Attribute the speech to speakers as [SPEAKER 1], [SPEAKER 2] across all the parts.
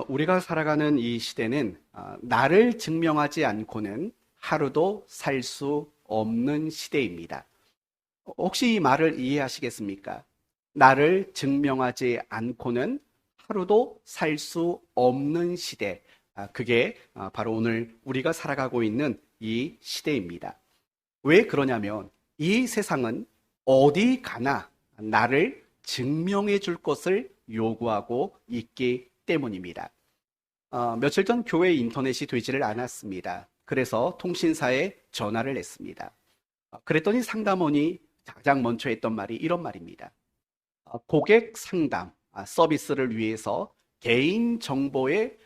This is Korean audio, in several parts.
[SPEAKER 1] 우리가 살아가는 이 시대는 나를 증명하지 않고는 하루도 살 수 없는 시대입니다. 혹시 이 말을 이해하시겠습니까? 나를 증명하지 않고는 하루도 살 수 없는 시대. 그게 바로 오늘 우리가 살아가고 있는 이 시대입니다. 왜 그러냐면 이 세상은 어디 가나 나를 증명해 줄 것을 요구하고 있기 때문입니다. 며칠 전 교회 인터넷이 되지를 않았습니다. 그래서 통신사에 전화를 했습니다. 그랬더니 상담원이 가장 먼저 했던 말이 이런 말입니다. 고객 상담 서비스를 위해서 개인 정보에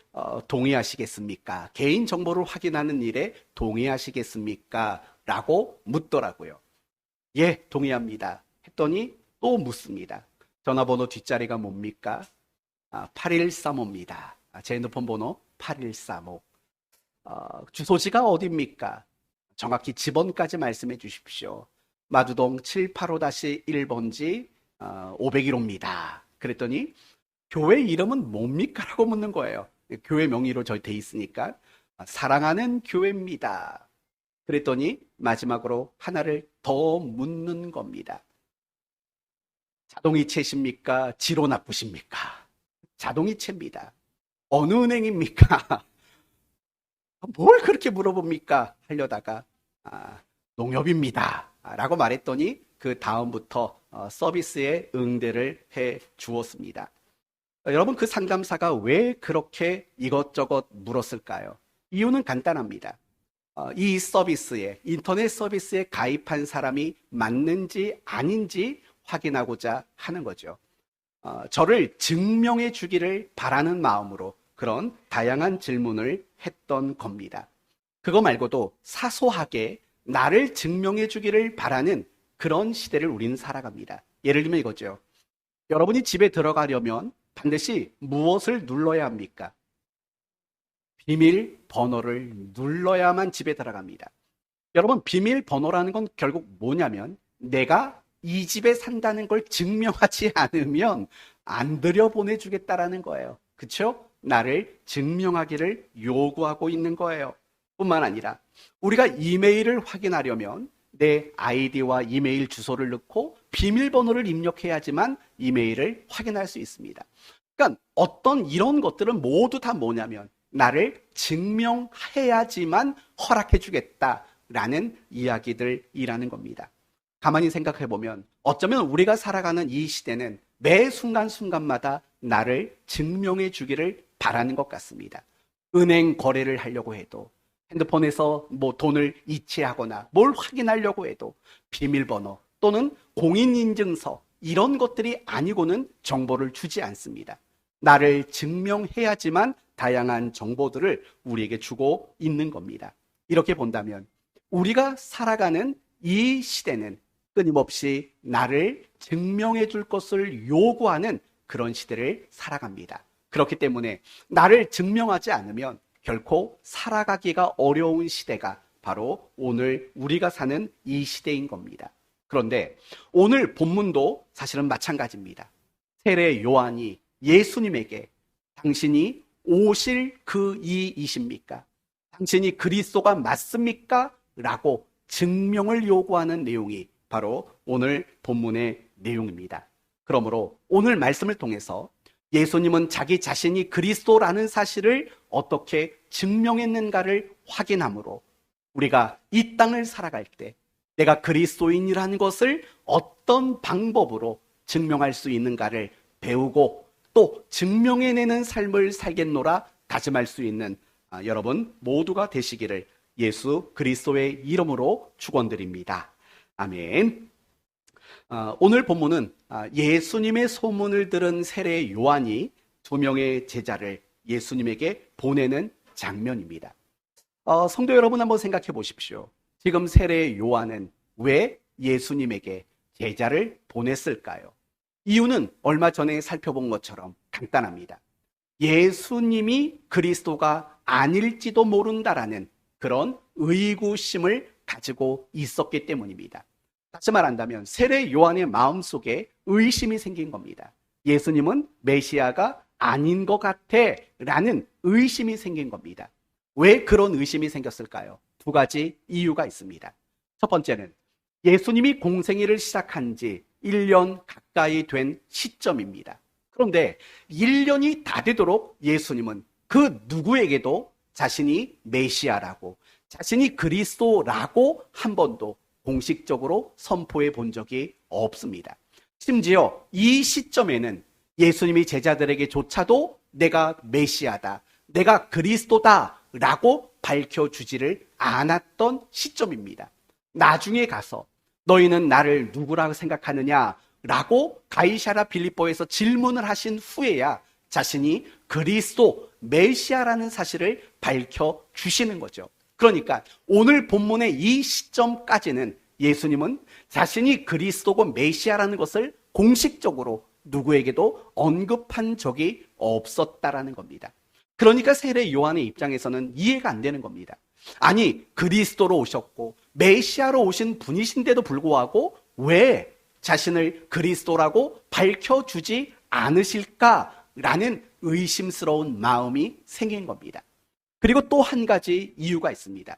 [SPEAKER 1] 동의하시겠습니까? 개인 정보를 확인하는 일에 동의하시겠습니까? 라고 묻더라고요. 예, 동의합니다. 했더니 또 묻습니다. 전화번호 뒷자리가 뭡니까? 8135입니다. 제 핸드폰 번호 8135. 주소지가 어디입니까? 정확히 집원까지 말씀해 주십시오. 마두동 785-1번지 501호입니다. 그랬더니 교회 이름은 뭡니까? 라고 묻는 거예요. 교회 명의로 저희 돼 있으니까 사랑하는 교회입니다. 그랬더니 마지막으로 하나를 더 묻는 겁니다. 자동이체십니까? 지로 나쁘십니까? 자동이체입니다. 어느 은행입니까? 뭘 그렇게 물어봅니까? 하려다가 농협입니다. 라고 말했더니 그 다음부터 서비스에 응대를 해 주었습니다. 여러분 그 상담사가 왜 그렇게 이것저것 물었을까요? 이유는 간단합니다. 이 서비스에 인터넷 서비스에 가입한 사람이 맞는지 아닌지 확인하고자 하는 거죠. 저를 증명해 주기를 바라는 마음으로 그런 다양한 질문을 했던 겁니다. 그거 말고도 사소하게 나를 증명해 주기를 바라는 그런 시대를 우리는 살아갑니다. 예를 들면 이거죠. 여러분이 집에 들어가려면 반드시 무엇을 눌러야 합니까? 비밀번호를 눌러야만 집에 들어갑니다. 여러분, 비밀번호라는 건 결국 뭐냐면 내가 이 집에 산다는 걸 증명하지 않으면 안 들여보내주겠다라는 거예요. 그렇죠? 나를 증명하기를 요구하고 있는 거예요. 뿐만 아니라 우리가 이메일을 확인하려면 내 아이디와 이메일 주소를 넣고 비밀번호를 입력해야지만 이메일을 확인할 수 있습니다. 그러니까 어떤 이런 것들은 모두 다 뭐냐면 나를 증명해야지만 허락해 주겠다라는 이야기들이라는 겁니다. 가만히 생각해 보면 어쩌면 우리가 살아가는 이 시대는 매 순간순간마다 나를 증명해 주기를 바라는 것 같습니다. 은행 거래를 하려고 해도 핸드폰에서 뭐 돈을 이체하거나 뭘 확인하려고 해도 비밀번호 또는 공인인증서 이런 것들이 아니고는 정보를 주지 않습니다. 나를 증명해야지만 다양한 정보들을 우리에게 주고 있는 겁니다. 이렇게 본다면 우리가 살아가는 이 시대는 끊임없이 나를 증명해 줄 것을 요구하는 그런 시대를 살아갑니다. 그렇기 때문에 나를 증명하지 않으면 결코 살아가기가 어려운 시대가 바로 오늘 우리가 사는 이 시대인 겁니다. 그런데 오늘 본문도 사실은 마찬가지입니다. 세례 요한이 예수님에게 당신이 오실 그 이이십니까? 당신이 그리스도가 맞습니까? 라고 증명을 요구하는 내용이 바로 오늘 본문의 내용입니다. 그러므로 오늘 말씀을 통해서 예수님은 자기 자신이 그리스도라는 사실을 어떻게 증명했는가를 확인함으로 우리가 이 땅을 살아갈 때 내가 그리스도인이라는 것을 어떤 방법으로 증명할 수 있는가를 배우고 또 증명해내는 삶을 살겠노라 다짐할 수 있는 여러분 모두가 되시기를 예수 그리스도의 이름으로 축원드립니다. 아멘. 오늘 본문은 예수님의 소문을 들은 세례 요한이 2명의 제자를 예수님에게 보내는 장면입니다. 성도 여러분 한번 생각해 보십시오. 지금 세례 요한은 왜 예수님에게 제자를 보냈을까요? 이유는 얼마 전에 살펴본 것처럼 간단합니다. 예수님이 그리스도가 아닐지도 모른다라는 그런 의구심을 가지고 있었기 때문입니다. 다시 말한다면 세례 요한의 마음속에 의심이 생긴 겁니다. 예수님은 메시아가 아닌 것 같아 라는 의심이 생긴 겁니다. 왜 그런 의심이 생겼을까요? 두 가지 이유가 있습니다. 첫 번째는 예수님이 공생애를 시작한 지 1년 가까이 된 시점입니다. 그런데 1년이 다 되도록 예수님은 그 누구에게도 자신이 메시아라고, 자신이 그리스도라고 한 번도 공식적으로 선포해 본 적이 없습니다. 심지어 이 시점에는 예수님이 제자들에게조차도 내가 메시아다, 내가 그리스도다 라고 밝혀주지를 않았던 시점입니다. 나중에 가서 너희는 나를 누구라고 생각하느냐 라고 가이사랴 빌립보에서 질문을 하신 후에야 자신이 그리스도 메시아라는 사실을 밝혀주시는 거죠. 그러니까 오늘 본문의 이 시점까지는 예수님은 자신이 그리스도고 메시아라는 것을 공식적으로 누구에게도 언급한 적이 없었다라는 겁니다. 그러니까 세례 요한의 입장에서는 이해가 안 되는 겁니다. 아니, 그리스도로 오셨고 메시아로 오신 분이신데도 불구하고 왜 자신을 그리스도라고 밝혀주지 않으실까라는 의심스러운 마음이 생긴 겁니다. 그리고 또 한 가지 이유가 있습니다.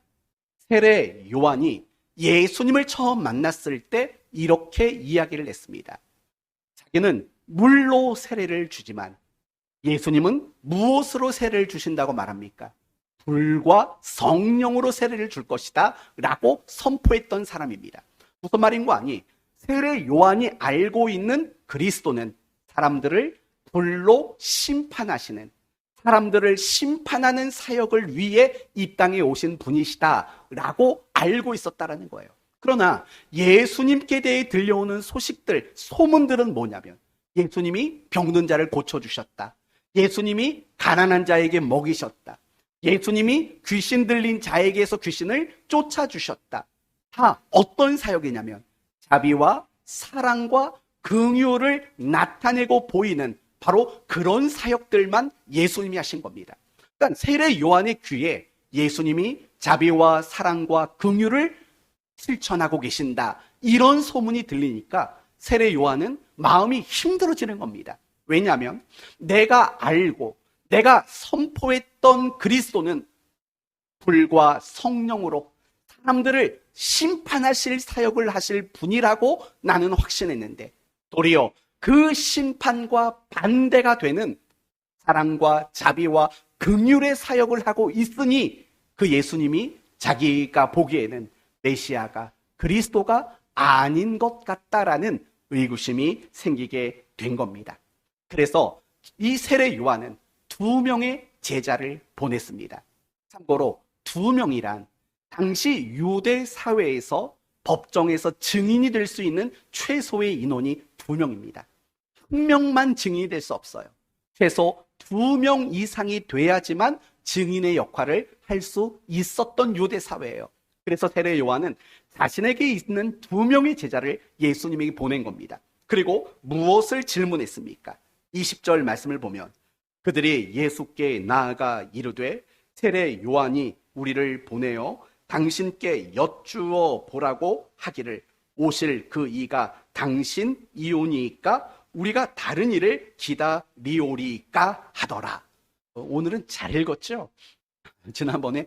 [SPEAKER 1] 세례 요한이 예수님을 처음 만났을 때 이렇게 이야기를 했습니다. 자기는 물로 세례를 주지만 예수님은 무엇으로 세례를 주신다고 말합니까? 불과 성령으로 세례를 줄 것이다 라고 선포했던 사람입니다. 무슨 말인고 아니, 세례 요한이 알고 있는 그리스도는 사람들을 불로 심판하시는, 사람들을 심판하는 사역을 위해 이 땅에 오신 분이시다 라고 알고 있었다라는 거예요. 그러나 예수님께 대해 들려오는 소식들, 소문들은 뭐냐면 예수님이 병든 자를 고쳐주셨다, 예수님이 가난한 자에게 먹이셨다, 예수님이 귀신 들린 자에게서 귀신을 쫓아주셨다. 다 어떤 사역이냐면 자비와 사랑과 긍휼을 나타내고 보이는 바로 그런 사역들만 예수님이 하신 겁니다. 그러니까 세례 요한의 귀에 예수님이 자비와 사랑과 긍휼을 실천하고 계신다, 이런 소문이 들리니까 세례 요한은 마음이 힘들어지는 겁니다. 왜냐하면 내가 알고 내가 선포했던 그리스도는 불과 성령으로 사람들을 심판하실 사역을 하실 분이라고 나는 확신했는데 도리어 그 심판과 반대가 되는 사랑과 자비와 긍휼의 사역을 하고 있으니 그 예수님이 자기가 보기에는 메시아가 그리스도가 아닌 것 같다라는 의구심이 생기게 된 겁니다. 그래서 이 세례 요한은 2명의 제자를 보냈습니다. 참고로 2명이란 당시 유대 사회에서 법정에서 증인이 될 수 있는 최소의 인원이 2명입니다. 1명만 증인이 될 수 없어요. 최소 2명 이상이 돼야지만 증인의 역할을 할 수 있었던 유대 사회예요. 그래서 세례 요한은 자신에게 있는 2명의 제자를 예수님에게 보낸 겁니다. 그리고 무엇을 질문했습니까? 20절 말씀을 보면 그들이 예수께 나아가 이르되 세례 요한이 우리를 보내어 당신께 여쭈어 보라고 하기를 오실 그 이가 당신 이오니이까 우리가 다른 이를 기다리오리까 하더라. 오늘은 잘 읽었죠? 지난번에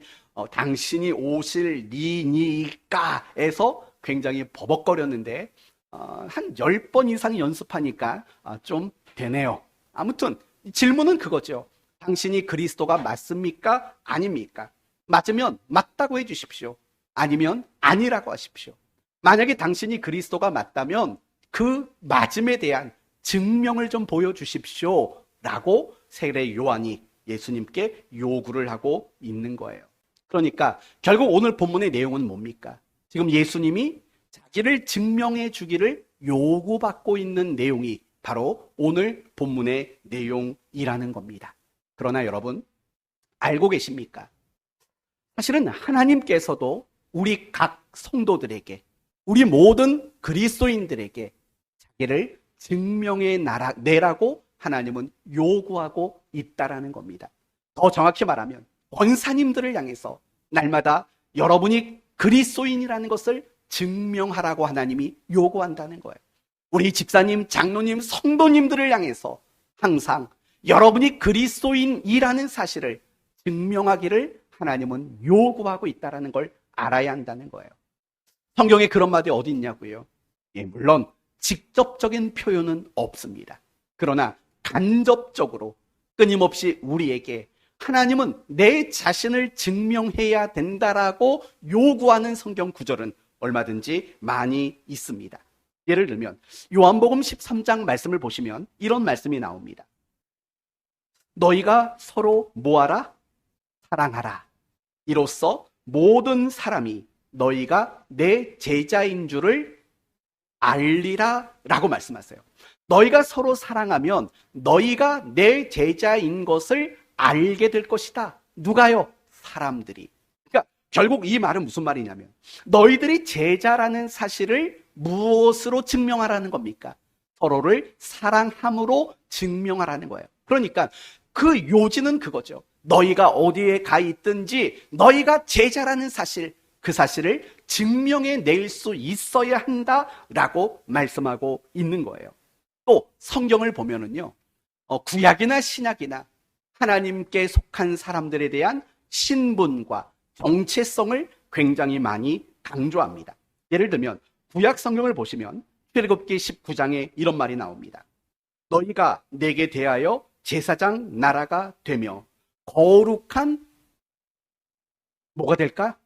[SPEAKER 1] 당신이 오실 니니까에서 굉장히 버벅거렸는데 한 10번 이상 연습하니까 좀 되네요. 아무튼 질문은 그거죠. 당신이 그리스도가 맞습니까? 아닙니까? 맞으면 맞다고 해주십시오. 아니면 아니라고 하십시오. 만약에 당신이 그리스도가 맞다면 그 맞음에 대한 증명을 좀 보여주십시오 라고 세례 요한이 예수님께 요구를 하고 있는 거예요. 그러니까 결국 오늘 본문의 내용은 뭡니까? 지금 예수님이 자기를 증명해 주기를 요구받고 있는 내용이 바로 오늘 본문의 내용이라는 겁니다. 그러나 여러분 알고 계십니까? 사실은 하나님께서도 우리 각 성도들에게, 우리 모든 그리스도인들에게 자기를 증명해 내라고 하나님은 요구하고 있다라는 겁니다. 더 정확히 말하면 권사님들을 향해서 날마다 여러분이 그리스도인이라는 것을 증명하라고 하나님이 요구한다는 거예요. 우리 집사님, 장로님, 성도님들을 향해서 항상 여러분이 그리스도인이라는 사실을 증명하기를 하나님은 요구하고 있다는 걸 알아야 한다는 거예요. 성경에 그런 말이 어디 있냐고요? 예, 물론 직접적인 표현은 없습니다. 그러나 간접적으로 끊임없이 우리에게 하나님은 내 자신을 증명해야 된다라고 요구하는 성경 구절은 얼마든지 많이 있습니다. 예를 들면 요한복음 13장 말씀을 보시면 이런 말씀이 나옵니다. 너희가 서로 뭐하라? 사랑하라. 이로써 모든 사람이 너희가 내 제자인 줄을 알리라 라고 말씀하세요. 너희가 서로 사랑하면 너희가 내 제자인 것을 알게 될 것이다. 누가요? 사람들이. 그러니까 결국 이 말은 무슨 말이냐면 너희들이 제자라는 사실을 무엇으로 증명하라는 겁니까? 서로를 사랑함으로 증명하라는 거예요. 그러니까 그 요지는 그거죠. 너희가 어디에 가 있든지 너희가 제자라는 사실, 그 사실을 증명해 낼 수 있어야 한다라고 말씀하고 있는 거예요. 또 성경을 보면은요, 구약이나 신약이나 하나님께 속한 사람들에 대한 신분과 정체성을 굉장히 많이 강조합니다. 예를 들면 구약 성경을 보시면 출애굽기 19장에 이런 말이 나옵니다. 너희가 내게 대하여 제사장 나라가 되며 거룩한 뭐가 될까?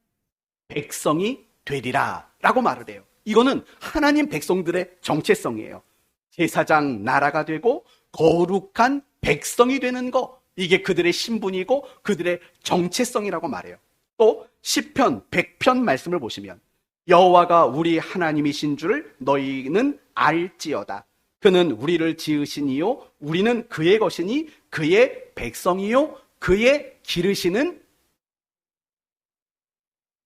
[SPEAKER 1] 백성이 되리라 라고 말을 해요. 이거는 하나님 백성들의 정체성이에요. 제사장 나라가 되고 거룩한 백성이 되는 거, 이게 그들의 신분이고 그들의 정체성이라고 말해요. 또 시편 100편 말씀을 보시면 여호와가 우리 하나님이신 줄을 너희는 알지어다. 그는 우리를 지으시니요 우리는 그의 것이니 그의 백성이요 그의 기르시는,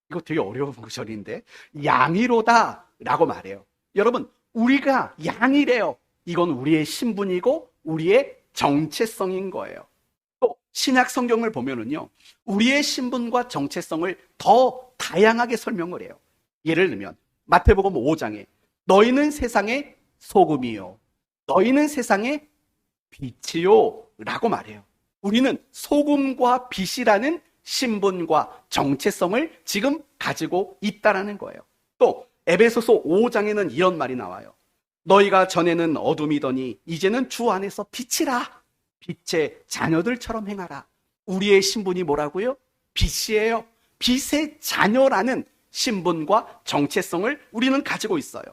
[SPEAKER 1] 이거 되게 어려운 구절인데, 양이로다 라고 말해요. 여러분, 우리가 양이래요. 이건 우리의 신분이고 우리의 정체성인 거예요. 또 신약 성경을 보면은요, 우리의 신분과 정체성을 더 다양하게 설명을 해요. 예를 들면 마태복음 5장에 너희는 세상의 소금이요 너희는 세상의 빛이요 라고 말해요. 우리는 소금과 빛이라는 신분과 정체성을 지금 가지고 있다라는 거예요. 또 에베소서 5장에는 이런 말이 나와요. 너희가 전에는 어둠이더니 이제는 주 안에서 빛이라. 빛의 자녀들처럼 행하라. 우리의 신분이 뭐라고요? 빛이에요. 빛의 자녀라는 신분과 정체성을 우리는 가지고 있어요.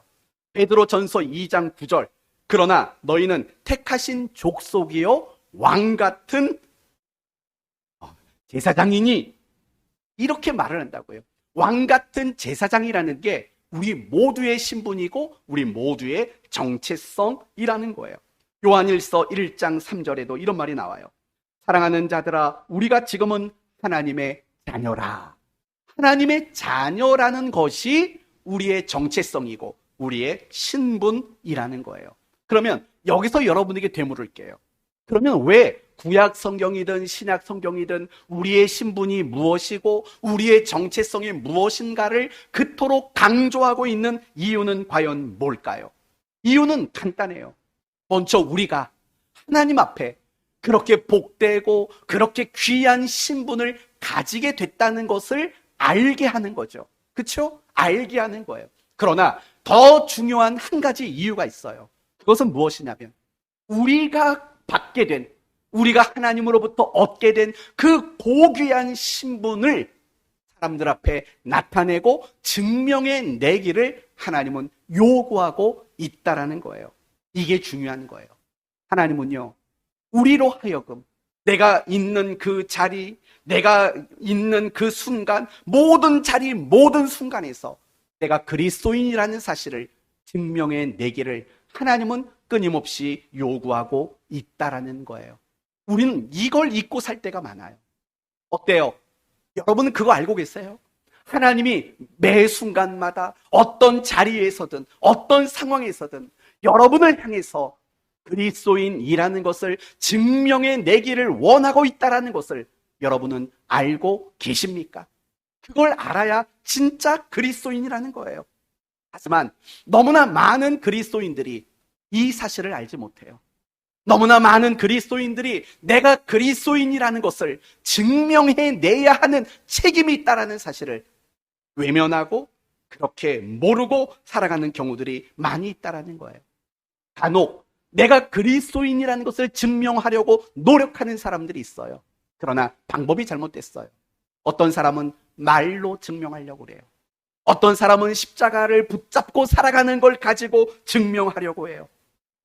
[SPEAKER 1] 베드로전서 2장 9절. 그러나 너희는 택하신 족속이요 왕 같은 제사장이니, 이렇게 말을 한다고요. 왕 같은 제사장이라는 게 우리 모두의 신분이고 우리 모두의 정체성이라는 거예요. 요한일서 1장 3절에도 이런 말이 나와요. 사랑하는 자들아, 우리가 지금은 하나님의 자녀라. 하나님의 자녀라는 것이 우리의 정체성이고 우리의 신분이라는 거예요. 그러면 여기서 여러분에게 되물을게요. 그러면 왜 구약 성경이든 신약 성경이든 우리의 신분이 무엇이고 우리의 정체성이 무엇인가를 그토록 강조하고 있는 이유는 과연 뭘까요? 이유는 간단해요. 먼저 우리가 하나님 앞에 그렇게 복되고 그렇게 귀한 신분을 가지게 됐다는 것을 알게 하는 거죠. 그렇죠? 알게 하는 거예요. 그러나 더 중요한 한 가지 이유가 있어요. 그것은 무엇이냐면 우리가 받게 된, 우리가 하나님으로부터 얻게 된 그 고귀한 신분을 사람들 앞에 나타내고 증명해 내기를 하나님은 요구하고 있다라는 거예요. 이게 중요한 거예요. 하나님은요, 우리로 하여금 내가 있는 그 자리, 내가 있는 그 순간, 모든 자리, 모든 순간에서 내가 그리스도인이라는 사실을 증명해 내기를 하나님은 끊임없이 요구하고 있다라는 거예요. 우리는 이걸 잊고 살 때가 많아요. 어때요? 여러분은 그거 알고 계세요? 하나님이 매 순간마다 어떤 자리에서든 어떤 상황에서든 여러분을 향해서 그리스도인이라는 것을 증명해 내기를 원하고 있다라는 것을 여러분은 알고 계십니까? 그걸 알아야 진짜 그리스도인이라는 거예요. 하지만 너무나 많은 그리스도인들이 이 사실을 알지 못해요. 너무나 많은 그리스도인들이 내가 그리스도인이라는 것을 증명해내야 하는 책임이 있다는 사실을 외면하고 그렇게 모르고 살아가는 경우들이 많이 있다는 거예요. 간혹 내가 그리스도인이라는 것을 증명하려고 노력하는 사람들이 있어요. 그러나 방법이 잘못됐어요. 어떤 사람은 말로 증명하려고 그래요. 어떤 사람은 십자가를 붙잡고 살아가는 걸 가지고 증명하려고 해요.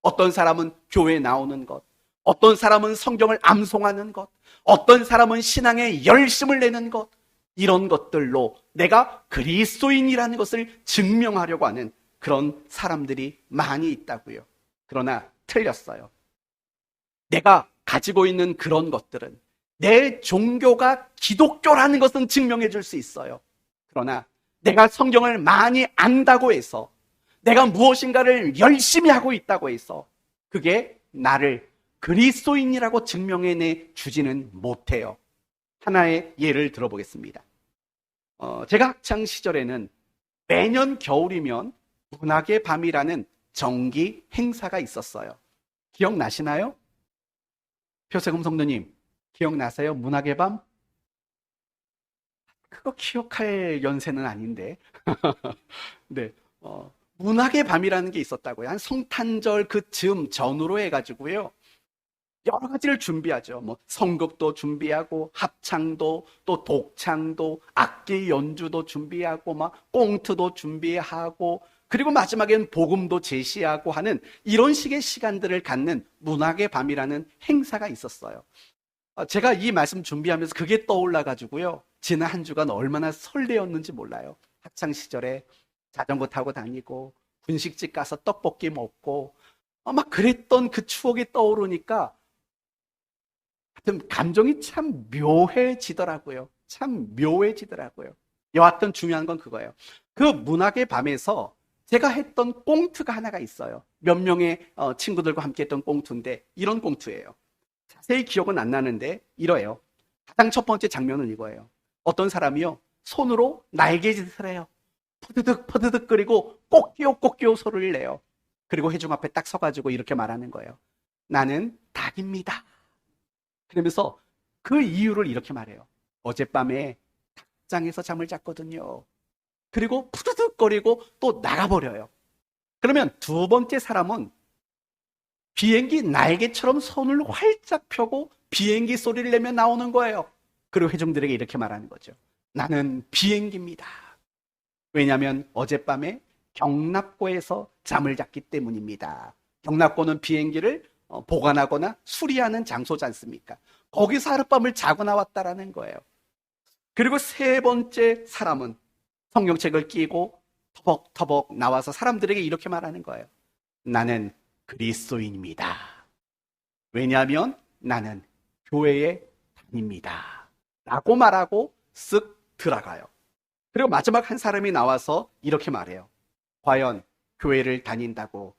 [SPEAKER 1] 어떤 사람은 교회에 나오는 것, 어떤 사람은 성경을 암송하는 것, 어떤 사람은 신앙에 열심을 내는 것, 이런 것들로 내가 그리스도인이라는 것을 증명하려고 하는 그런 사람들이 많이 있다고요. 그러나 틀렸어요. 내가 가지고 있는 그런 것들은 내 종교가 기독교라는 것은 증명해 줄 수 있어요. 그러나 내가 성경을 많이 안다고 해서, 내가 무엇인가를 열심히 하고 있다고 해서 그게 나를 그리스도인이라고 증명해내 주지는 못해요. 하나의 예를 들어보겠습니다. 제가 학창 시절에는 매년 겨울이면 문학의 밤이라는 정기 행사가 있었어요. 기억나시나요? 표세금 성도님, 기억나세요? 문학의 밤? 그거 기억할 연세는 아닌데. 네, 문학의 밤이라는 게 있었다고요. 한 성탄절 그 즈음 전후로 해가지고요. 여러 가지를 준비하죠. 뭐 성극도 준비하고 합창도 또 독창도 악기 연주도 준비하고 막 꽁트도 준비하고 그리고 마지막엔 복음도 제시하고 하는 이런 식의 시간들을 갖는 문학의 밤이라는 행사가 있었어요. 제가 이 말씀 준비하면서 그게 떠올라 가지고요. 지난 한 주간 얼마나 설레었는지 몰라요. 학창 시절에 자전거 타고 다니고 분식집 가서 떡볶이 먹고 막 그랬던 그 추억이 떠오르니까 하여튼 감정이 참 묘해지더라고요. 참 묘해지더라고요. 여하튼 중요한 건 그거예요. 그 문학의 밤에서 제가 했던 꽁트가 하나가 있어요. 몇 명의 친구들과 함께 했던 꽁트인데 이런 꽁트예요. 자세히 기억은 안 나는데 이러해요. 가장 첫 번째 장면은 이거예요. 어떤 사람이요, 손으로 날개짓을 해요. 퍼드득 퍼드득 거리고 꼭끼요 꼭끼요 소리를 내요. 그리고 회중 앞에 딱 서가지고 이렇게 말하는 거예요. 나는 닭입니다. 그러면서 그 이유를 이렇게 말해요. 어젯밤에 닭장에서 잠을 잤거든요. 그리고 푸드득거리고 또 나가버려요. 그러면 두 번째 사람은 비행기 날개처럼 손을 활짝 펴고 비행기 소리를 내며 나오는 거예요. 그리고 회중들에게 이렇게 말하는 거죠. 나는 비행기입니다. 왜냐하면 어젯밤에 경납고에서 잠을 잤기 때문입니다. 경납고는 비행기를 보관하거나 수리하는 장소지 않습니까? 거기서 하룻밤을 자고 나왔다라는 거예요. 그리고 세 번째 사람은 성경책을 끼고 터벅터벅 나와서 사람들에게 이렇게 말하는 거예요. 나는 그리스도인입니다. 왜냐하면 나는 교회에 다닙니다. 라고 말하고 쓱 들어가요. 그리고 마지막 한 사람이 나와서 이렇게 말해요. 과연 교회를 다닌다고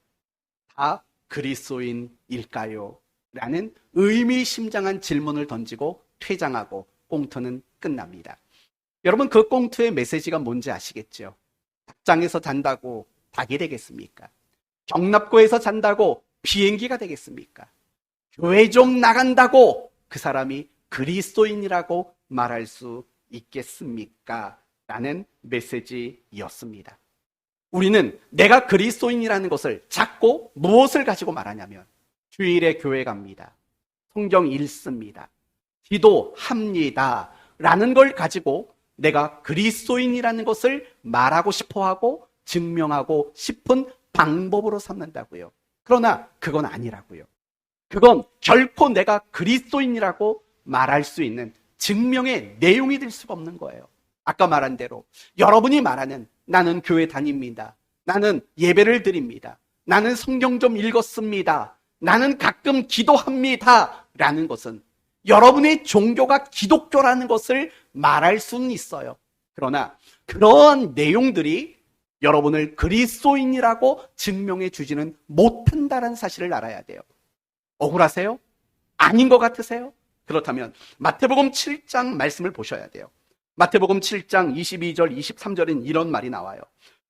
[SPEAKER 1] 다 그리스도인일까요? 라는 의미심장한 질문을 던지고 퇴장하고 꽁트는 끝납니다. 여러분, 그 꽁트의 메시지가 뭔지 아시겠죠? 닭장에서 잔다고 닭이 되겠습니까? 경납고에서 잔다고 비행기가 되겠습니까? 교회 좀 나간다고 그 사람이 그리스도인이라고 말할 수 있겠습니까? 라는 메시지였습니다. 우리는 내가 그리스도인이라는 것을 찾고 무엇을 가지고 말하냐면 주일에 교회 갑니다. 성경 읽습니다. 기도합니다. 라는 걸 가지고 내가 그리스도인이라는 것을 말하고 싶어하고 증명하고 싶은 방법으로 삼는다고요. 그러나 그건 아니라고요. 그건 결코 내가 그리스도인이라고 말할 수 있는 증명의 내용이 될 수가 없는 거예요. 아까 말한 대로 여러분이 말하는 나는 교회 다닙니다. 나는 예배를 드립니다. 나는 성경 좀 읽었습니다. 나는 가끔 기도합니다. 라는 것은 여러분의 종교가 기독교라는 것을 말할 수는 있어요. 그러나 그러한 내용들이 여러분을 그리스도인이라고 증명해 주지는 못한다는 사실을 알아야 돼요. 억울하세요? 아닌 것 같으세요? 그렇다면 마태복음 7장 말씀을 보셔야 돼요. 마태복음 7장 22절 23절엔 이런 말이 나와요.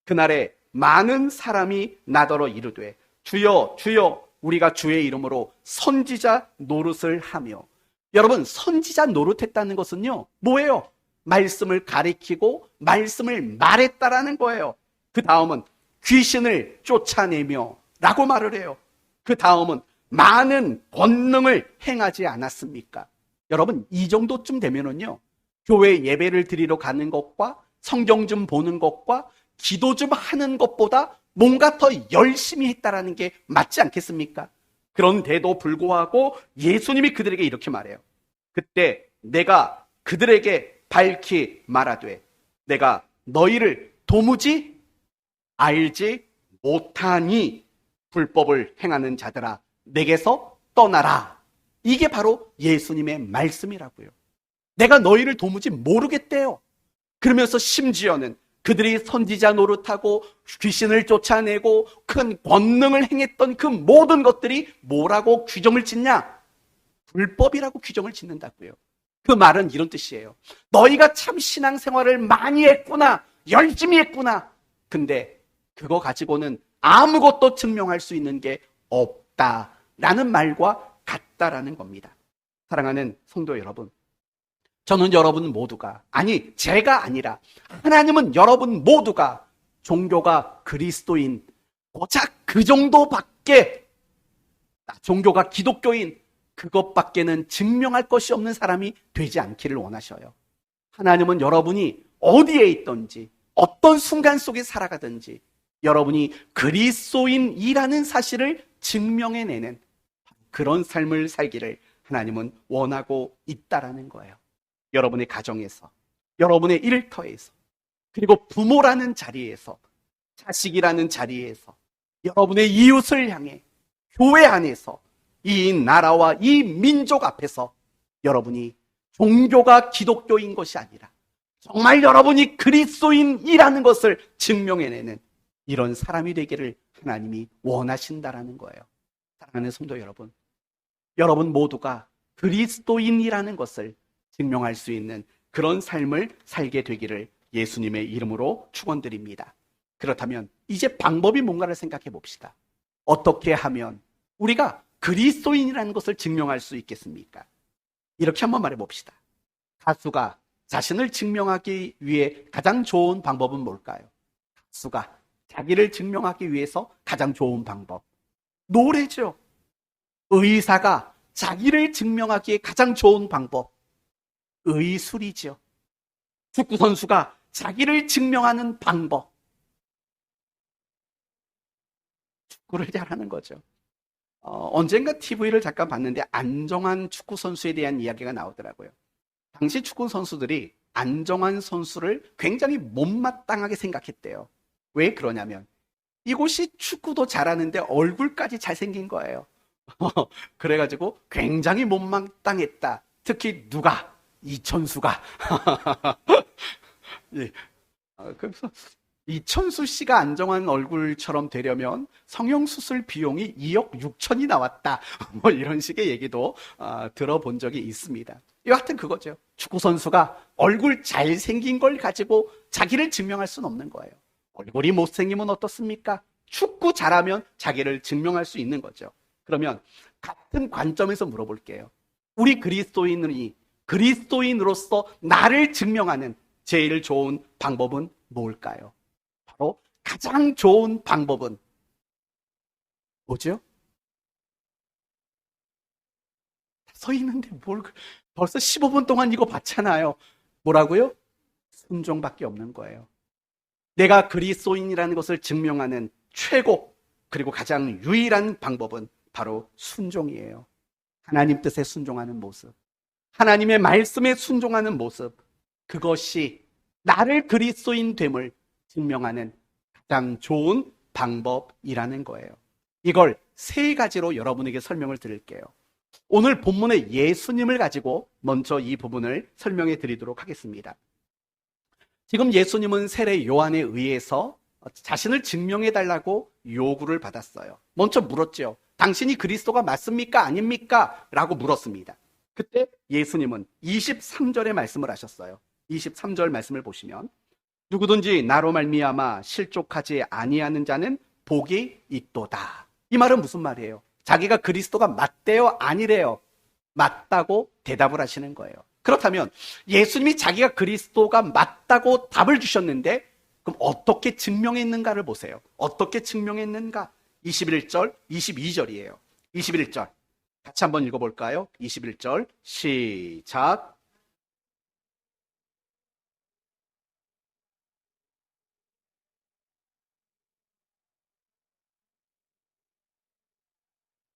[SPEAKER 1] 그날에 많은 사람이 나더러 이르되 주여 주여 우리가 주의 이름으로 선지자 노릇을 하며, 여러분, 선지자 노릇했다는 것은요, 뭐예요? 말씀을 가리키고 말씀을 말했다라는 거예요. 그 다음은 귀신을 쫓아내며 라고 말을 해요. 그 다음은 많은 권능을 행하지 않았습니까? 여러분, 이 정도쯤 되면은요, 교회 예배를 드리러 가는 것과 성경 좀 보는 것과 기도 좀 하는 것보다 뭔가 더 열심히 했다라는 게 맞지 않겠습니까? 그런데도 불구하고 예수님이 그들에게 이렇게 말해요. 그때 내가 그들에게 밝히 말하되 내가 너희를 도무지 알지 못하니 불법을 행하는 자들아 내게서 떠나라. 이게 바로 예수님의 말씀이라고요. 내가 너희를 도무지 모르겠대요. 그러면서 심지어는 그들이 선지자 노릇하고 귀신을 쫓아내고 큰 권능을 행했던 그 모든 것들이 뭐라고 규정을 짓냐? 불법이라고 규정을 짓는다고요. 그 말은 이런 뜻이에요. 너희가 참 신앙생활을 많이 했구나, 열심히 했구나. 근데 그거 가지고는 아무것도 증명할 수 있는 게 없다라는 말과 같다라는 겁니다. 사랑하는 성도 여러분, 저는 여러분 모두가, 아니 제가 아니라 하나님은 여러분 모두가 종교가 그리스도인 고작 그 정도밖에, 종교가 기독교인 그것밖에는 증명할 것이 없는 사람이 되지 않기를 원하셔요. 하나님은 여러분이 어디에 있든지 어떤 순간 속에 살아가든지 여러분이 그리스도인이라는 사실을 증명해내는 그런 삶을 살기를 하나님은 원하고 있다라는 거예요. 여러분의 가정에서, 여러분의 일터에서, 그리고 부모라는 자리에서, 자식이라는 자리에서, 여러분의 이웃을 향해, 교회 안에서, 이 나라와 이 민족 앞에서 여러분이 종교가 기독교인 것이 아니라 정말 여러분이 그리스도인이라는 것을 증명해내는 이런 사람이 되기를 하나님이 원하신다라는 거예요. 사랑하는 성도 여러분, 여러분 모두가 그리스도인이라는 것을 증명할 수 있는 그런 삶을 살게 되기를 예수님의 이름으로 축원드립니다. 그렇다면 이제 방법이 뭔가를 생각해 봅시다. 어떻게 하면 우리가 그리스도인이라는 것을 증명할 수 있겠습니까? 이렇게 한번 말해 봅시다. 가수가 자신을 증명하기 위해 가장 좋은 방법은 뭘까요? 가수가 자기를 증명하기 위해서 가장 좋은 방법, 노래죠. 의사가 자기를 증명하기에 가장 좋은 방법, 의술이죠. 축구선수가 자기를 증명하는 방법, 축구를 잘하는 거죠. 언젠가 TV를 잠깐 봤는데 안정환 축구선수에 대한 이야기가 나오더라고요. 당시 축구선수들이 안정환 선수를 굉장히 못마땅하게 생각했대요. 왜 그러냐면 이곳이 축구도 잘하는데 얼굴까지 잘생긴 거예요. 그래가지고 굉장히 못마땅했다. 특히 누가? 이천수가. 예. 그래서 이천수 씨가 안정환 얼굴처럼 되려면 성형수술 비용이 2억 6천이 나왔다. 뭐 이런 식의 얘기도 들어본 적이 있습니다. 여하튼 그거죠. 축구선수가 얼굴 잘생긴 걸 가지고 자기를 증명할 수는 없는 거예요. 얼굴이 못생기면 어떻습니까? 축구 잘하면 자기를 증명할 수 있는 거죠. 그러면 같은 관점에서 물어볼게요. 우리 그리스도인이 그리스도인으로서 나를 증명하는 제일 좋은 방법은 뭘까요? 바로 가장 좋은 방법은 뭐죠? 서 있는데 벌써 15분 동안 이거 봤잖아요. 뭐라고요? 순종밖에 없는 거예요. 내가 그리스도인이라는 것을 증명하는 최고 그리고 가장 유일한 방법은 바로 순종이에요. 하나님 뜻에 순종하는 모습, 하나님의 말씀에 순종하는 모습, 그것이 나를 그리스도인 됨을 증명하는 가장 좋은 방법이라는 거예요. 이걸 세 가지로 여러분에게 설명을 드릴게요. 오늘 본문의 예수님을 가지고 먼저 이 부분을 설명해 드리도록 하겠습니다. 지금 예수님은 세례 요한에 의해서 자신을 증명해 달라고 요구를 받았어요. 먼저 물었죠. 당신이 그리스도가 맞습니까? 아닙니까? 라고 물었습니다. 그때 예수님은 23절의 말씀을 하셨어요. 23절 말씀을 보시면 누구든지 나로 말미암아 실족하지 아니하는 자는 복이 있도다. 이 말은 무슨 말이에요? 자기가 그리스도가 맞대요? 아니래요? 맞다고 대답을 하시는 거예요. 그렇다면 예수님이 자기가 그리스도가 맞다고 답을 주셨는데 그럼 어떻게 증명했는가를 보세요. 어떻게 증명했는가? 21절, 22절이에요. 21절 같이 한번 읽어볼까요? 21절 시작.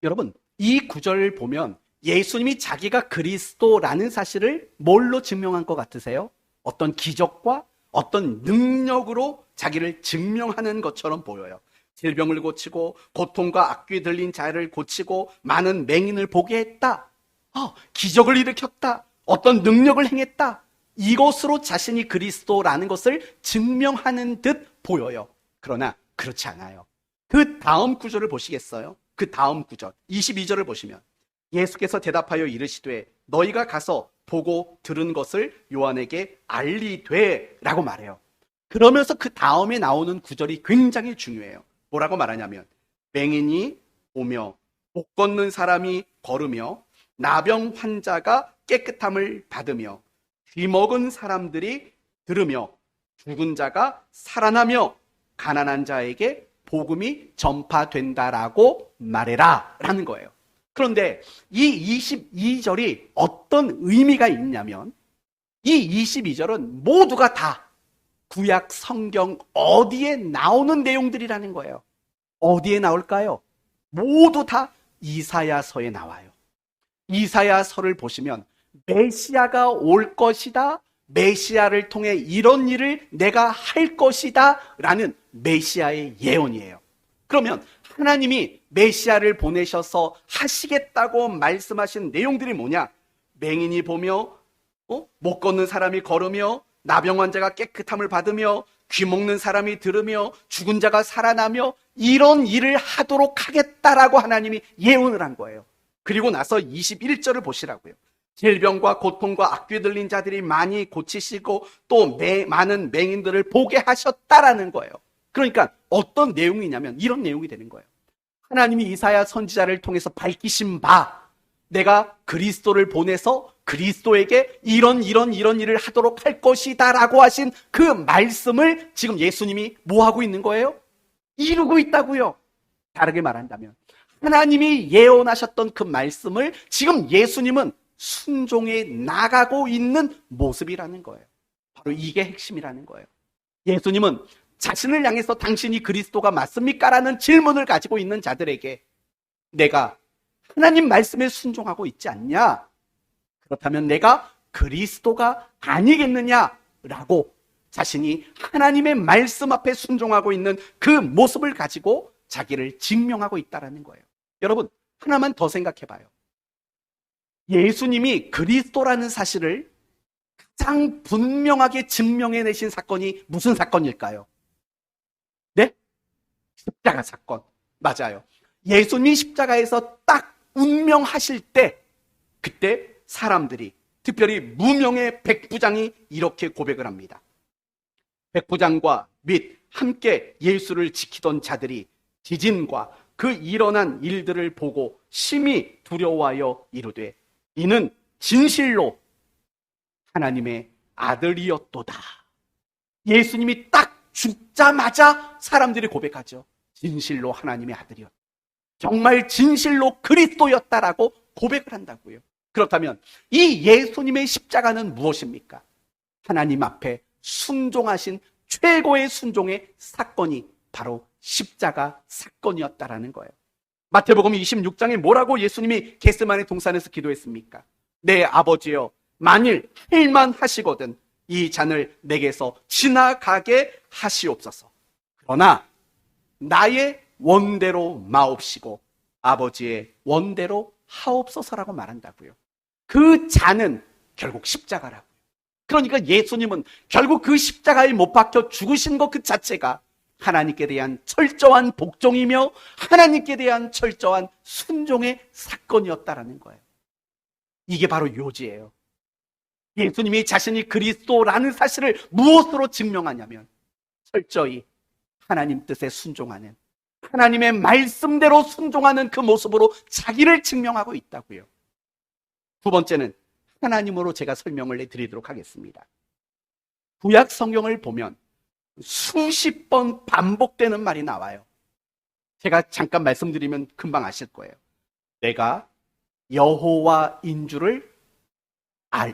[SPEAKER 1] 여러분, 이 구절을 보면 예수님이 자기가 그리스도라는 사실을 뭘로 증명한 것 같으세요? 어떤 기적과 어떤 능력으로 자기를 증명하는 것처럼 보여요. 질병을 고치고 고통과 악귀 들린 자를 고치고 많은 맹인을 보게 했다. 기적을 일으켰다. 어떤 능력을 행했다. 이것으로 자신이 그리스도라는 것을 증명하는 듯 보여요. 그러나 그렇지 않아요. 그 다음 구절을 보시겠어요? 그 다음 구절 22절을 보시면 예수께서 대답하여 이르시되 너희가 가서 보고 들은 것을 요한에게 알리되 라고 말해요. 그러면서 그 다음에 나오는 구절이 굉장히 중요해요. 뭐라고 말하냐면 맹인이 오며 못 걷는 사람이 걸으며 나병 환자가 깨끗함을 받으며 귀먹은 사람들이 들으며 죽은 자가 살아나며 가난한 자에게 복음이 전파된다라고 말해라 라는 거예요. 그런데 이 22절이 어떤 의미가 있냐면 이 22절은 모두가 다 구약 성경 어디에 나오는 내용들이라는 거예요. 어디에 나올까요? 모두 다 이사야서에 나와요. 이사야서를 보시면 메시아가 올 것이다. 메시아를 통해 이런 일을 내가 할 것이다 라는 메시아의 예언이에요. 그러면 하나님이 메시아를 보내셔서 하시겠다고 말씀하신 내용들이 뭐냐? 맹인이 보며 못 걷는 사람이 걸으며 나병 환자가 깨끗함을 받으며 귀먹는 사람이 들으며 죽은 자가 살아나며 이런 일을 하도록 하겠다라고 하나님이 예언을 한 거예요. 그리고 나서 21절을 보시라고요. 질병과 고통과 악귀 들린 자들이 많이 고치시고 또 많은 맹인들을 보게 하셨다라는 거예요. 그러니까 어떤 내용이냐면 이런 내용이 되는 거예요. 하나님이 이사야 선지자를 통해서 밝히신 바 내가 그리스도를 보내서 그리스도에게 이런 일을 하도록 할 것이다 라고 하신 그 말씀을 지금 예수님이 뭐 하고 있는 거예요? 이루고 있다고요. 다르게 말한다면 하나님이 예언하셨던 그 말씀을 지금 예수님은 순종해 나가고 있는 모습이라는 거예요. 바로 이게 핵심이라는 거예요. 예수님은 자신을 향해서 당신이 그리스도가 맞습니까? 라는 질문을 가지고 있는 자들에게 내가 하나님 말씀에 순종하고 있지 않냐? 그렇다면 내가 그리스도가 아니겠느냐라고 자신이 하나님의 말씀 앞에 순종하고 있는 그 모습을 가지고 자기를 증명하고 있다는 거예요. 여러분, 하나만 더 생각해 봐요. 예수님이 그리스도라는 사실을 가장 분명하게 증명해내신 사건이 무슨 사건일까요? 네? 십자가 사건. 맞아요. 예수님이 십자가에서 딱 운명하실 때 그때 사람들이 특별히 무명의 백부장이 이렇게 고백을 합니다. 백부장과 및 함께 예수를 지키던 자들이 지진과 그 일어난 일들을 보고 심히 두려워하여 이르되 이는 진실로 하나님의 아들이었도다. 예수님이 딱 죽자마자 사람들이 고백하죠. 진실로 하나님의 아들이었다. 정말 진실로 그리스도였다라고 고백을 한다고요. 그렇다면 이 예수님의 십자가는 무엇입니까? 하나님 앞에 순종하신 최고의 순종의 사건이 바로 십자가 사건이었다라는 거예요. 마태복음 26장에 뭐라고 예수님이 겟세마네 동산에서 기도했습니까? 내 아버지여, 만일 할만 하시거든 이 잔을 내게서 지나가게 하시옵소서. 그러나 나의 원대로 마옵시고 아버지의 원대로 하옵소서라고 말한다고요. 그 잔은 결국 십자가라고요. 그러니까 예수님은 결국 그 십자가에 못 박혀 죽으신 것 그 자체가 하나님께 대한 철저한 복종이며 하나님께 대한 철저한 순종의 사건이었다라는 거예요. 이게 바로 요지예요. 예수님이 자신이 그리스도라는 사실을 무엇으로 증명하냐면 철저히 하나님 뜻에 순종하는, 하나님의 말씀대로 순종하는 그 모습으로 자기를 증명하고 있다고요. 두 번째는 하나님으로 제가 설명을 해드리도록 하겠습니다. 구약 성경을 보면 수십 번 반복되는 말이 나와요. 제가 잠깐 말씀드리면 금방 아실 거예요. 내가 여호와인 줄을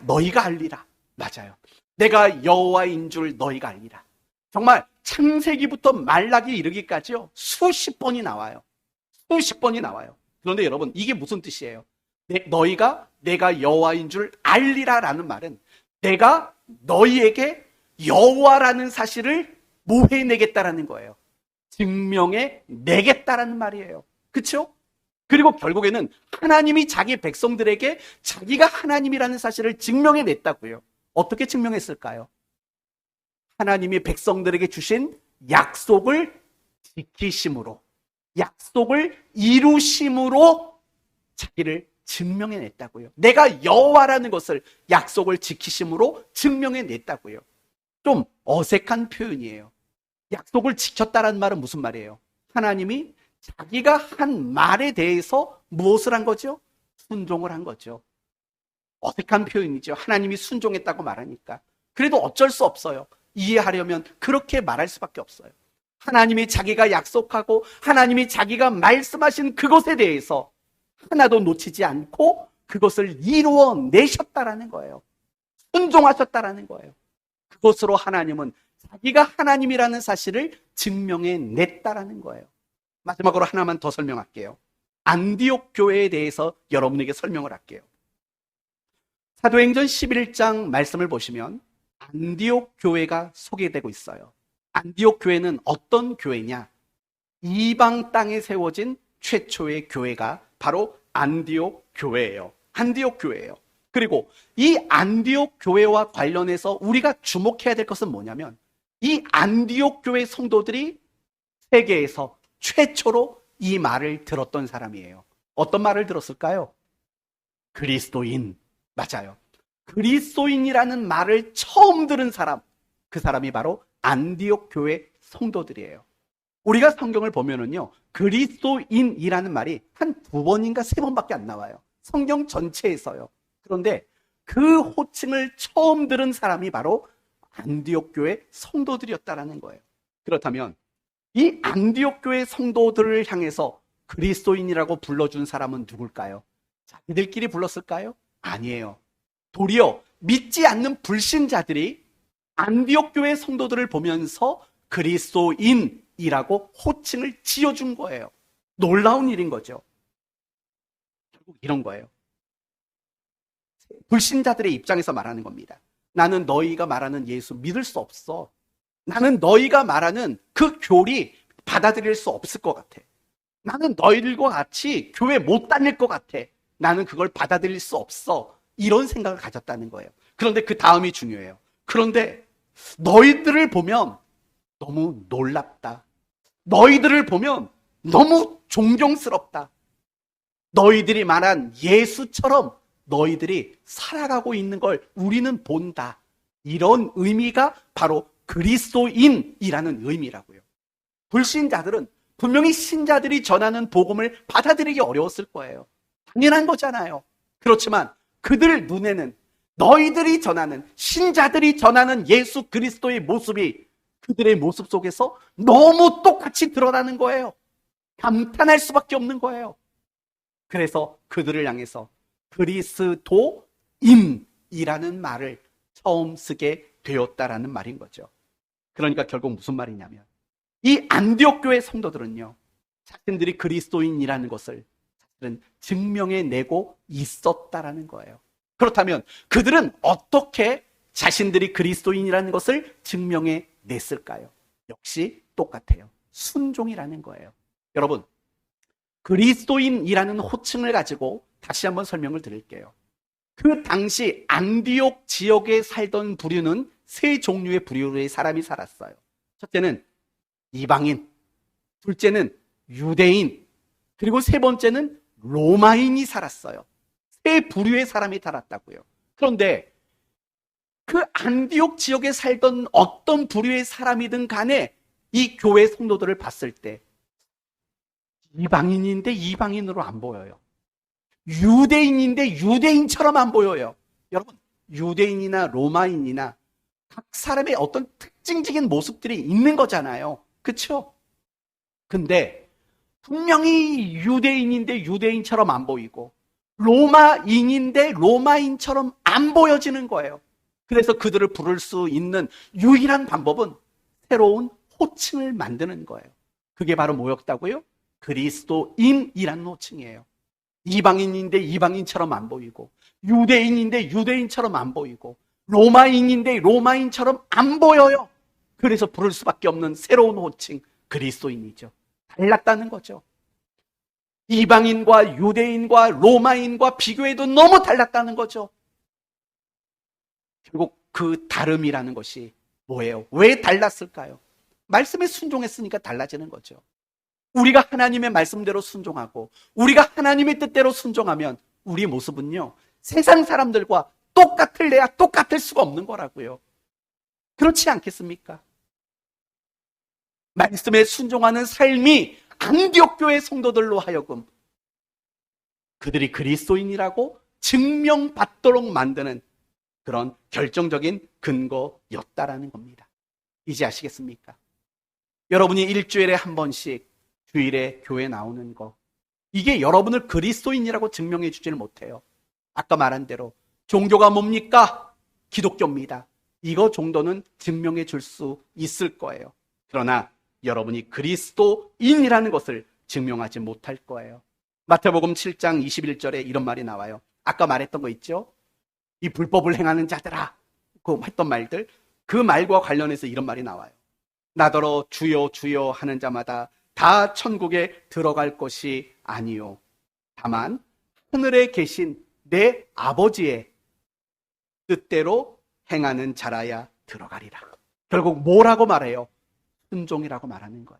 [SPEAKER 1] 너희가 알리라. 맞아요. 내가 여호와인 줄 너희가 알리라. 정말 창세기부터 말라기 이르기까지요. 수십 번이 나와요. 수십 번이 나와요. 그런데 여러분, 이게 무슨 뜻이에요? 너희가 내가 여호와인 줄 알리라라는 말은 내가 너희에게 여호와라는 사실을 모해내겠다라는 거예요. 증명해내겠다라는 말이에요. 그렇죠? 그리고 결국에는 하나님이 자기 백성들에게 자기가 하나님이라는 사실을 증명해냈다고요. 어떻게 증명했을까요? 하나님이 백성들에게 주신 약속을 지키심으로, 약속을 이루심으로 자기를 증명해냈다고요. 내가 여호와라는 것을 약속을 지키심으로 증명해냈다고요. 좀 어색한 표현이에요. 약속을 지켰다라는 말은 무슨 말이에요? 하나님이 자기가 한 말에 대해서 무엇을 한 거죠? 순종을 한 거죠. 어색한 표현이죠. 하나님이 순종했다고 말하니까. 그래도 어쩔 수 없어요. 이해하려면 그렇게 말할 수밖에 없어요. 하나님이 자기가 약속하고 하나님이 자기가 말씀하신 그것에 대해서 하나도 놓치지 않고 그것을 이루어내셨다라는 거예요. 순종하셨다라는 거예요. 그것으로 하나님은 자기가 하나님이라는 사실을 증명해냈다라는 거예요. 마지막으로 하나만 더 설명할게요. 안디옥 교회에 대해서 여러분에게 설명을 할게요. 사도행전 11장 말씀을 보시면 안디옥 교회가 소개되고 있어요. 안디옥 교회는 어떤 교회냐? 이방 땅에 세워진 최초의 교회가 바로 안디옥 교회예요. 안디옥 교회예요. 그리고 이 안디옥 교회와 관련해서 우리가 주목해야 될 것은 뭐냐면 이 안디옥 교회 성도들이 세계에서 최초로 이 말을 들었던 사람이에요. 어떤 말을 들었을까요? 그리스도인. 맞아요. 그리스도인이라는 말을 처음 들은 사람, 그 사람이 바로 안디옥 교회 성도들이에요. 우리가 성경을 보면은요, 그리스도인이라는 말이 한 두 번인가 세 번밖에 안 나와요. 성경 전체에서요. 그런데 그 호칭을 처음 들은 사람이 바로 안디옥 교회 성도들이었다라는 거예요. 그렇다면 이 안디옥 교회 성도들을 향해서 그리스도인이라고 불러준 사람은 누굴까요? 자기들끼리 불렀을까요? 아니에요. 도리어 믿지 않는 불신자들이 안디옥 교회 성도들을 보면서 그리스도인이라고 호칭을 지어준 거예요. 놀라운 일인 거죠. 결국 이런 거예요. 불신자들의 입장에서 말하는 겁니다. 나는 너희가 말하는 예수 믿을 수 없어. 나는 너희가 말하는 그 교리 받아들일 수 없을 것 같아. 나는 너희들과 같이 교회 못 다닐 것 같아. 나는 그걸 받아들일 수 없어. 이런 생각을 가졌다는 거예요. 그런데 그 다음이 중요해요. 그런데 너희들을 보면 너무 놀랍다. 너희들을 보면 너무 존경스럽다. 너희들이 말한 예수처럼 너희들이 살아가고 있는 걸 우리는 본다. 이런 의미가 바로 그리스도인이라는 의미라고요. 불신자들은 분명히 신자들이 전하는 복음을 받아들이기 어려웠을 거예요. 당연한 거잖아요. 그렇지만 그들 눈에는 너희들이 전하는, 신자들이 전하는 예수 그리스도의 모습이 그들의 모습 속에서 너무 똑같이 드러나는 거예요. 감탄할 수밖에 없는 거예요. 그래서 그들을 향해서 그리스도인이라는 말을 처음 쓰게 되었다라는 말인 거죠. 그러니까 결국 무슨 말이냐면 이 안디옥 교회 성도들은요, 자신들이 그리스도인이라는 것을 사실은 증명해내고 있었다라는 거예요. 그렇다면 그들은 어떻게 자신들이 그리스도인이라는 것을 증명해냈을까요? 역시 똑같아요. 순종이라는 거예요. 여러분, 그리스도인이라는 호칭을 가지고 다시 한번 설명을 드릴게요. 그 당시 안디옥 지역에 살던 부류는 세 종류의 부류의 사람이 살았어요. 첫째는 이방인, 둘째는 유대인, 그리고 세 번째는 로마인이 살았어요. 세 부류의 사람이 살았다고요. 그런데 그 안디옥 지역에 살던 어떤 부류의 사람이든 간에 이 교회 성도들을 봤을 때 이방인인데 이방인으로 안 보여요. 유대인인데 유대인처럼 안 보여요. 여러분, 유대인이나 로마인이나 각 사람의 어떤 특징적인 모습들이 있는 거잖아요. 그렇죠? 근데 분명히 유대인인데 유대인처럼 안 보이고 로마인인데 로마인처럼 안 보여지는 거예요. 그래서 그들을 부를 수 있는 유일한 방법은 새로운 호칭을 만드는 거예요. 그게 바로 뭐였다고요? 그리스도인이라는 호칭이에요. 이방인인데 이방인처럼 안 보이고 유대인인데 유대인처럼 안 보이고 로마인인데 로마인처럼 안 보여요. 그래서 부를 수밖에 없는 새로운 호칭, 그리스도인이죠. 달랐다는 거죠. 이방인과 유대인과 로마인과 비교해도 너무 달랐다는 거죠. 결국 그 다름이라는 것이 뭐예요? 왜 달랐을까요? 말씀에 순종했으니까 달라지는 거죠. 우리가 하나님의 말씀대로 순종하고 우리가 하나님의 뜻대로 순종하면 우리 모습은요, 세상 사람들과 똑같을래야 똑같을 수가 없는 거라고요. 그렇지 않겠습니까? 말씀에 순종하는 삶이 안디옥 교회 성도들로 하여금 그들이 그리스도인이라고 증명받도록 만드는 그런 결정적인 근거였다라는 겁니다. 이제 아시겠습니까? 여러분이 일주일에 한 번씩 주일에 교회 나오는 거, 이게 여러분을 그리스도인이라고 증명해 주지를 못해요. 아까 말한 대로 종교가 뭡니까? 기독교입니다. 이거 정도는 증명해 줄 수 있을 거예요. 그러나 여러분이 그리스도인이라는 것을 증명하지 못할 거예요. 마태복음 7장 21절에 이런 말이 나와요. 아까 말했던 거 있죠? 이 불법을 행하는 자들아, 그 했던 말들, 그 말과 관련해서 이런 말이 나와요. 나더러 주여 주여 하는 자마다 다 천국에 들어갈 것이 아니요, 다만 하늘에 계신 내 아버지의 뜻대로 행하는 자라야 들어가리라. 결국 뭐라고 말해요? 순종이라고 말하는 거예요.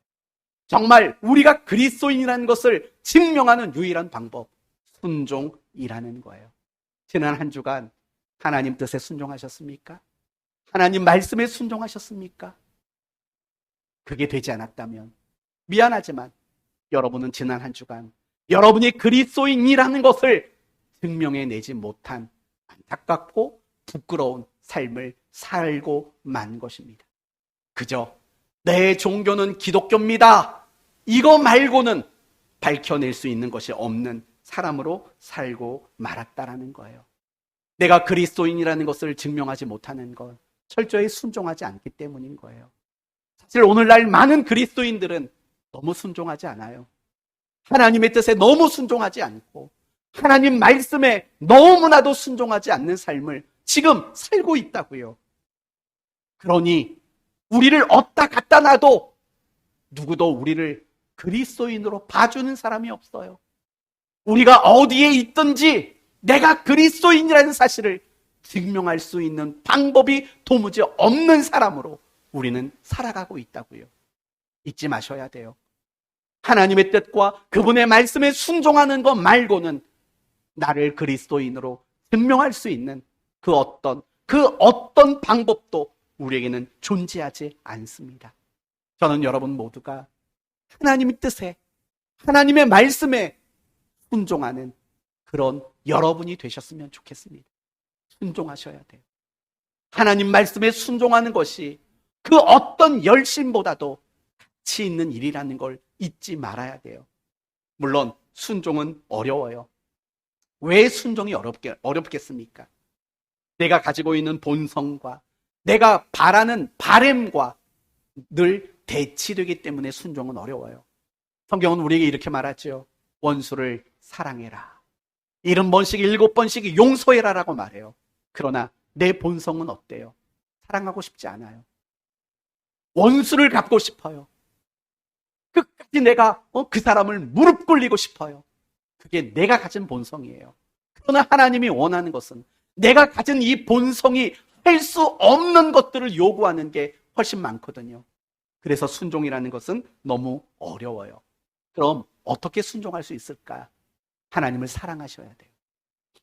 [SPEAKER 1] 정말 우리가 그리스도인이라는 것을 증명하는 유일한 방법, 순종이라는 거예요. 지난 한 주간 하나님 뜻에 순종하셨습니까? 하나님 말씀에 순종하셨습니까? 그게 되지 않았다면 미안하지만 여러분은 지난 한 주간 여러분이 그리스도인이라는 것을 증명해내지 못한 안타깝고 부끄러운 삶을 살고 만 것입니다. 그저 내 종교는 기독교입니다, 이거 말고는 밝혀낼 수 있는 것이 없는 사람으로 살고 말았다라는 거예요. 내가 그리스도인이라는 것을 증명하지 못하는 건 철저히 순종하지 않기 때문인 거예요. 사실 오늘날 많은 그리스도인들은 너무 순종하지 않아요. 하나님의 뜻에 너무 순종하지 않고 하나님 말씀에 너무나도 순종하지 않는 삶을 지금 살고 있다고요. 그러니 우리를 어디다 갖다 놔도 누구도 우리를 그리스도인으로 봐주는 사람이 없어요. 우리가 어디에 있든지 내가 그리스도인이라는 사실을 증명할 수 있는 방법이 도무지 없는 사람으로 우리는 살아가고 있다고요. 잊지 마셔야 돼요. 하나님의 뜻과 그분의 말씀에 순종하는 것 말고는 나를 그리스도인으로 증명할 수 있는 그 어떤 방법도 우리에게는 존재하지 않습니다. 저는 여러분 모두가 하나님의 뜻에, 하나님의 말씀에 순종하는 그런 여러분이 되셨으면 좋겠습니다. 순종하셔야 돼요. 하나님 말씀에 순종하는 것이 그 어떤 열심보다도 가치 있는 일이라는 걸 잊지 말아야 돼요. 물론 순종은 어려워요. 왜 순종이 어렵겠습니까? 내가 가지고 있는 본성과 내가 바라는 바램과 늘 대치되기 때문에 순종은 어려워요. 성경은 우리에게 이렇게 말하죠. 원수를 사랑해라. 70번씩 7번씩 용서해라라고 말해요. 그러나 내 본성은 어때요? 사랑하고 싶지 않아요. 원수를 갚고 싶어요. 끝까지 내가 그 사람을 무릎 꿇리고 싶어요. 그게 내가 가진 본성이에요. 그러나 하나님이 원하는 것은 내가 가진 이 본성이 할 수 없는 것들을 요구하는 게 훨씬 많거든요. 그래서 순종이라는 것은 너무 어려워요. 그럼 어떻게 순종할 수 있을까? 하나님을 사랑하셔야 돼요.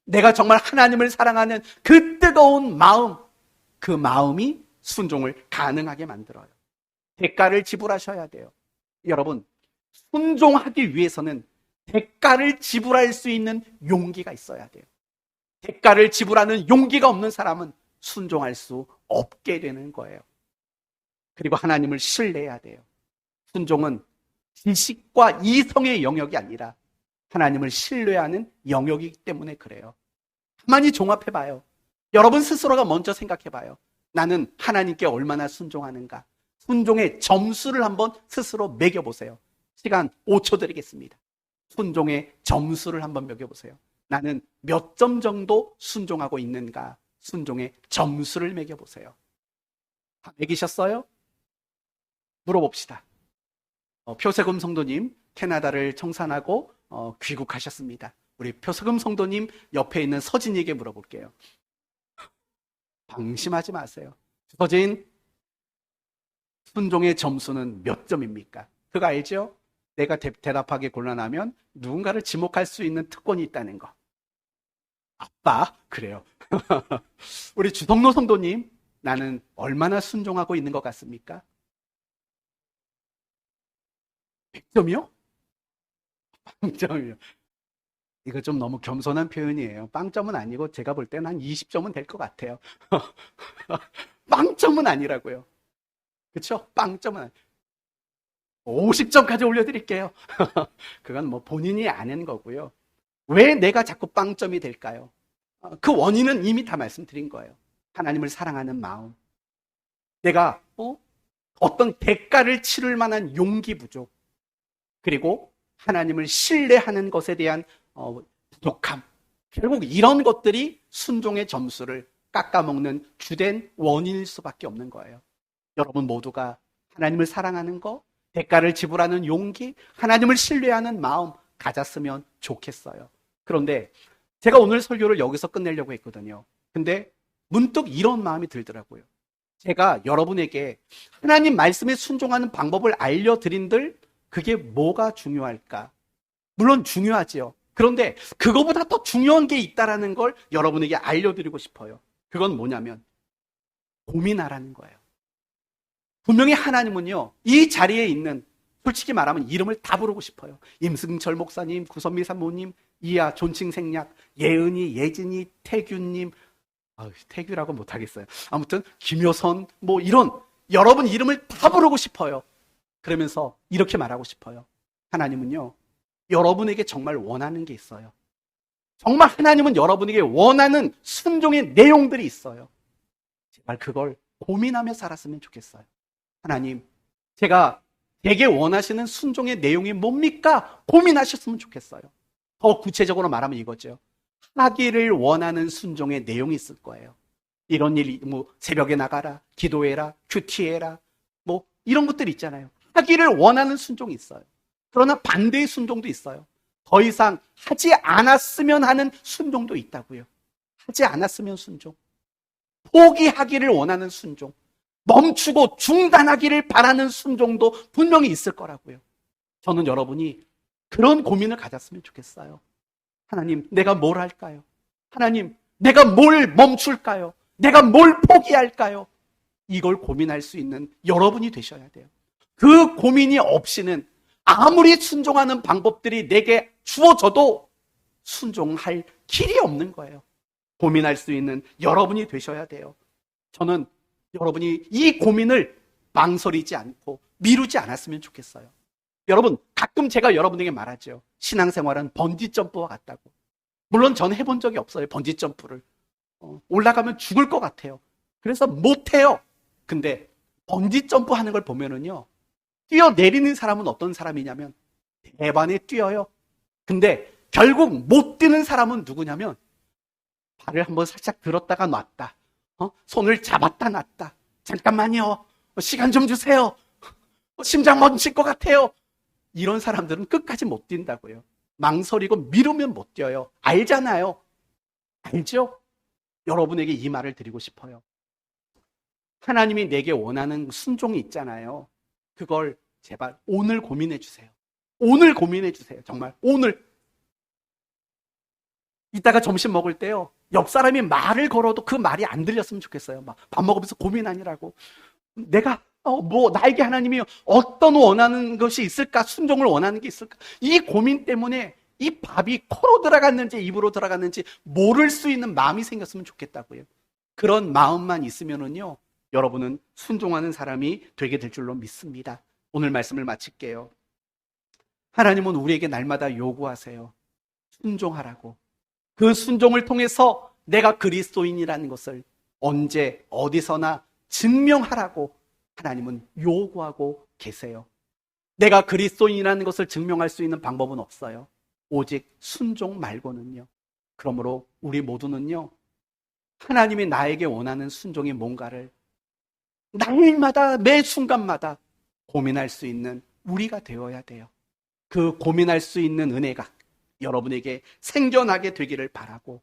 [SPEAKER 1] 내가 정말 하나님을 사랑하는 그 뜨거운 마음, 그 마음이 순종을 가능하게 만들어요. 대가를 지불하셔야 돼요. 여러분, 순종하기 위해서는 대가를 지불할 수 있는 용기가 있어야 돼요. 대가를 지불하는 용기가 없는 사람은 순종할 수 없게 되는 거예요. 그리고 하나님을 신뢰해야 돼요. 순종은 지식과 이성의 영역이 아니라 하나님을 신뢰하는 영역이기 때문에 그래요. 가만히 종합해봐요. 여러분 스스로가 먼저 생각해봐요. 나는 하나님께 얼마나 순종하는가? 순종의 점수를 한번 스스로 매겨보세요. 시간 5초 드리겠습니다. 순종의 점수를 한번 매겨보세요. 나는 몇 점 정도 순종하고 있는가? 순종의 점수를 매겨보세요. 다 매기셨어요? 물어봅시다. 표세금 성도님, 캐나다를 청산하고 귀국하셨습니다. 우리 표세금 성도님 옆에 있는 서진이에게 물어볼게요. 방심하지 마세요. 서진, 순종의 점수는 몇 점입니까? 그거 알죠? 내가 대답하기 곤란하면 누군가를 지목할 수 있는 특권이 있다는 거. 아빠, 그래요. 우리 주성로 성도님, 나는 얼마나 순종하고 있는 것 같습니까? 100점이요? 0점이요. 이거 좀 너무 겸손한 표현이에요. 빵점은 아니고 제가 볼 때는 한 20점은 될 것 같아요. 빵점은 아니라고요. 그렇죠? 빵점은 아니... 50점까지 올려드릴게요. 그건 뭐 본인이 아는 거고요. 왜 내가 자꾸 빵점이 될까요? 그 원인은 이미 다 말씀드린 거예요. 하나님을 사랑하는 마음. 내가 어떤 대가를 치를 만한 용기 부족. 그리고 하나님을 신뢰하는 것에 대한 부족함. 결국 이런 것들이 순종의 점수를 깎아먹는 주된 원인일 수밖에 없는 거예요. 여러분 모두가 하나님을 사랑하는 것, 대가를 지불하는 용기, 하나님을 신뢰하는 마음 가졌으면 좋겠어요. 그런데 제가 오늘 설교를 여기서 끝내려고 했거든요. 근데 문득 이런 마음이 들더라고요. 제가 여러분에게 하나님 말씀에 순종하는 방법을 알려드린들 그게 뭐가 중요할까? 물론 중요하지요. 그런데 그거보다 더 중요한 게 있다는 걸 여러분에게 알려드리고 싶어요. 그건 뭐냐면 고민하라는 거예요. 분명히 하나님은요, 이 자리에 있는, 솔직히 말하면 이름을 다 부르고 싶어요. 임승철 목사님, 구선미 사모님, 이하 존칭생략, 예은이, 예진이, 태규님, 태규라고 못하겠어요. 아무튼 김효선, 뭐 이런 여러분 이름을 다 부르고 싶어요. 그러면서 이렇게 말하고 싶어요. 하나님은요, 여러분에게 정말 원하는 게 있어요. 정말 하나님은 여러분에게 원하는 순종의 내용들이 있어요. 제발 그걸 고민하며 살았으면 좋겠어요. 하나님, 제가 되게 원하시는 순종의 내용이 뭡니까? 고민하셨으면 좋겠어요. 더 구체적으로 말하면 이거죠. 하기를 원하는 순종의 내용이 있을 거예요. 이런 일, 새벽에 나가라, 기도해라, 큐티해라, 이런 것들 있잖아요. 하기를 원하는 순종이 있어요. 그러나 반대의 순종도 있어요. 더 이상 하지 않았으면 하는 순종도 있다고요. 하지 않았으면 순종. 포기하기를 원하는 순종. 멈추고 중단하기를 바라는 순종도 분명히 있을 거라고요. 저는 여러분이 그런 고민을 가졌으면 좋겠어요. 하나님, 내가 뭘 할까요? 하나님, 내가 뭘 멈출까요? 내가 뭘 포기할까요? 이걸 고민할 수 있는 여러분이 되셔야 돼요. 그 고민이 없이는 아무리 순종하는 방법들이 내게 주어져도 순종할 길이 없는 거예요. 고민할 수 있는 여러분이 되셔야 돼요. 저는 여러분이 이 고민을 망설이지 않고 미루지 않았으면 좋겠어요. 여러분, 가끔 제가 여러분에게 말하죠. 신앙생활은 번지점프와 같다고. 물론 전 해본 적이 없어요. 번지점프를. 올라가면 죽을 것 같아요. 그래서 못해요. 근데 번지점프 하는 걸 보면은요, 뛰어내리는 사람은 어떤 사람이냐면 대반에 뛰어요. 근데 결국 못 뛰는 사람은 누구냐면 발을 한번 살짝 들었다가 놨다. 손을 잡았다 놨다. 잠깐만요. 시간 좀 주세요. 심장 멈출 것 같아요. 이런 사람들은 끝까지 못 뛴다고요. 망설이고 미루면 못 뛰어요. 알잖아요. 알죠? 여러분에게 이 말을 드리고 싶어요. 하나님이 내게 원하는 순종이 있잖아요. 그걸 제발 오늘 고민해 주세요. 오늘 고민해 주세요. 정말 오늘. 이따가 점심 먹을 때요, 옆 사람이 말을 걸어도 그 말이 안 들렸으면 좋겠어요. 막 밥 먹으면서 고민 아니라고. 내가 나에게 하나님이 어떤 원하는 것이 있을까? 순종을 원하는 게 있을까? 이 고민 때문에 이 밥이 코로 들어갔는지 입으로 들어갔는지 모를 수 있는 마음이 생겼으면 좋겠다고요. 그런 마음만 있으면은요, 여러분은 순종하는 사람이 되게 될 줄로 믿습니다. 오늘 말씀을 마칠게요. 하나님은 우리에게 날마다 요구하세요. 순종하라고. 그 순종을 통해서 내가 그리스도인이라는 것을 언제 어디서나 증명하라고 하나님은 요구하고 계세요. 내가 그리스도인이라는 것을 증명할 수 있는 방법은 없어요. 오직 순종 말고는요. 그러므로 우리 모두는요, 하나님이 나에게 원하는 순종이 뭔가를 날마다 매 순간마다 고민할 수 있는 우리가 되어야 돼요. 그 고민할 수 있는 은혜가 여러분에게 생겨나게 되기를 바라고,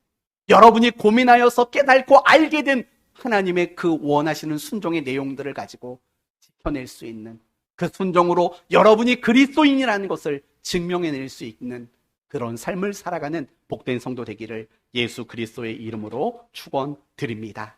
[SPEAKER 1] 여러분이 고민하여서 깨닫고 알게 된 하나님의 그 원하시는 순종의 내용들을 가지고 지켜낼 수 있는, 그 순종으로 여러분이 그리스도인이라는 것을 증명해낼 수 있는 그런 삶을 살아가는 복된 성도 되기를 예수 그리스도의 이름으로 축원드립니다.